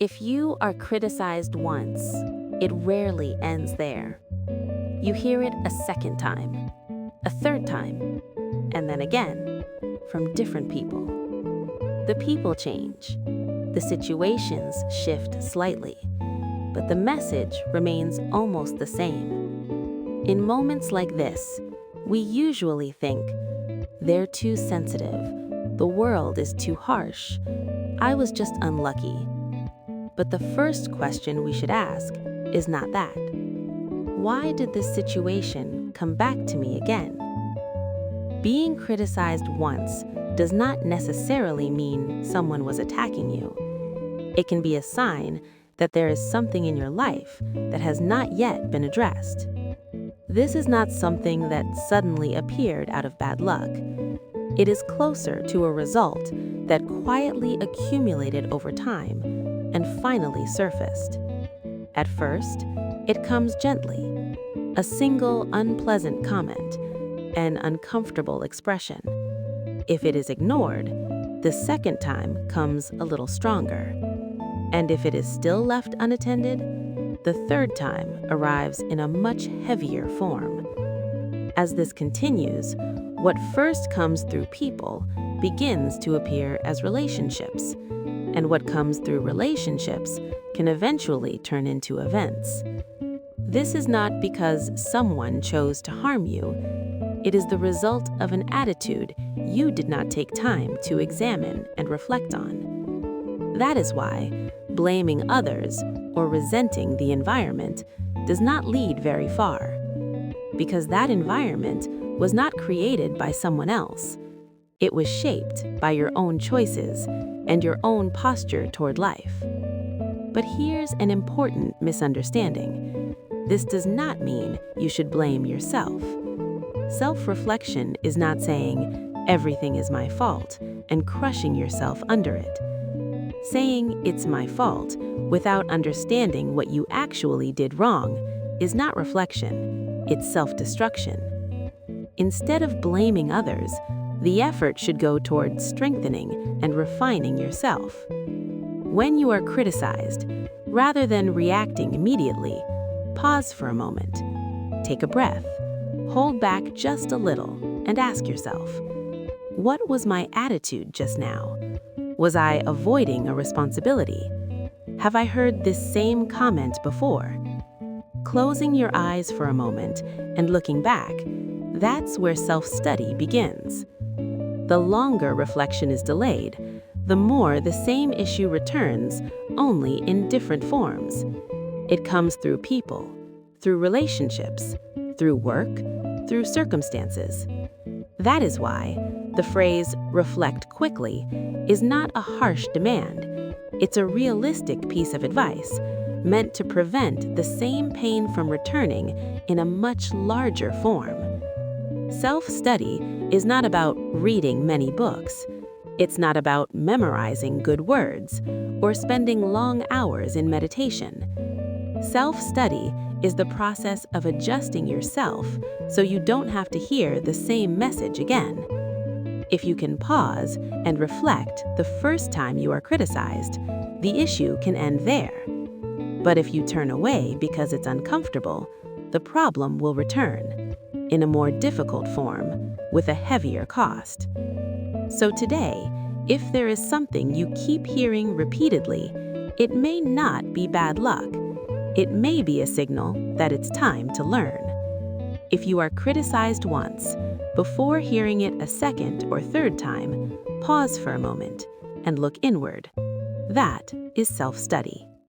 If you are criticized once, it rarely ends there. You hear it a second time, a third time, and then again, from different people. The people change, the situations shift slightly, but the message remains almost the same. In moments like this, we usually think, they're too sensitive, the world is too harsh, I was just unlucky. But the first question we should ask is not that. Why did this situation come back to me again? Being criticized once does not necessarily mean someone was attacking you. It can be a sign that there is something in your life that has not yet been addressed. This is not something that suddenly appeared out of bad luck. It is closer to a result that quietly accumulated over time and finally surfaced. At first, it comes gently, a single unpleasant comment, an uncomfortable expression. If it is ignored, the second time comes a little stronger. And if it is still left unattended, the third time arrives in a much heavier form. As this continues, what first comes through people begins to appear as relationships, and what comes through relationships can eventually turn into events. This is not because someone chose to harm you. It is the result of an attitude you did not take time to examine and reflect on. That is why blaming others or resenting the environment does not lead very far, because that environment was not created by someone else. It was shaped by your own choices and your own posture toward life. But here's an important misunderstanding. This does not mean you should blame yourself. Self-reflection is not saying, everything is my fault, and crushing yourself under it. Saying it's my fault without understanding what you actually did wrong is not reflection, it's self-destruction. Instead of blaming others, the effort should go toward strengthening and refining yourself. When you are criticized, rather than reacting immediately, pause for a moment. Take a breath, hold back just a little, and ask yourself, what was my attitude just now? Was I avoiding a responsibility? Have I heard this same comment before? Closing your eyes for a moment and looking back, that's where self-study begins. The longer reflection is delayed, the more the same issue returns, only in different forms. It comes through people, through relationships, through work, through circumstances. That is why the phrase reflect quickly is not a harsh demand. It's a realistic piece of advice meant to prevent the same pain from returning in a much larger form. Self-study is not about reading many books. It's not about memorizing good words or spending long hours in meditation. Self-study is the process of adjusting yourself so you don't have to hear the same message again. If you can pause and reflect the first time you are criticized, the issue can end there. But if you turn away because it's uncomfortable, the problem will return in a more difficult form with a heavier cost. So today, if there is something you keep hearing repeatedly, it may not be bad luck. It may be a signal that it's time to learn. If you are criticized once, before hearing it a second or third time, pause for a moment and look inward. That is self-study.